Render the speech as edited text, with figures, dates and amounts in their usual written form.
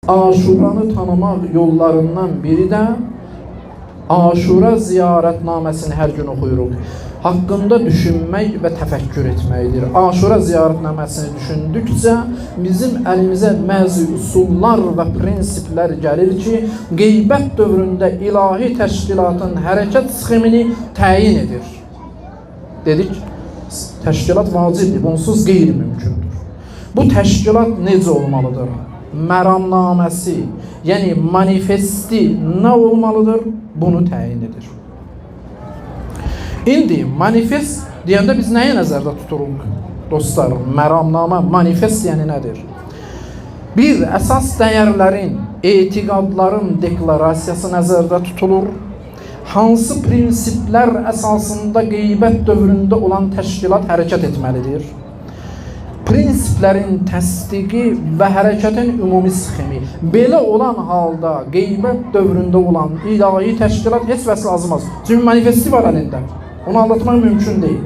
Aşuranı tanımaq yollarından biri də Aşura ziyarətnaməsini hər gün oxuyuruq. Haqqında düşünmək və təfəkkür etməkdir. Aşura ziyarətnaməsini düşündükcə bizim əlimizə məzi usullar və prinsiplər gəlir ki, qeybət dövründə ilahi təşkilatın hərəkət sxemini təyin edir. Dedik, təşkilat vacibdir, bunsuz qeyri-mümkündür. Bu təşkilat necə olmalıdır? Məramnaməsi, yəni manifesti nə olmalıdır? Bunu təyin edir. İndi manifest deyəndə biz nəyi nəzərdə tuturuq? Dostlar, məramnamə, manifest yəni nədir? Bir, əsas dəyərlərin, etiqadların deklarasiyası nəzərdə tutulur. Hansı prinsiplər əsasında qeybət dövründə olan təşkilat hərəkət etməlidir? Prinsiplərin təsdiqi və hərəkətin ümumi sxemi. Belə olan halda qeybət dövründə olan ilahi təşkilat heç vəs lazım olmaz. Çünki manifesti var əlində. Onu anlatmaq mümkün deyil.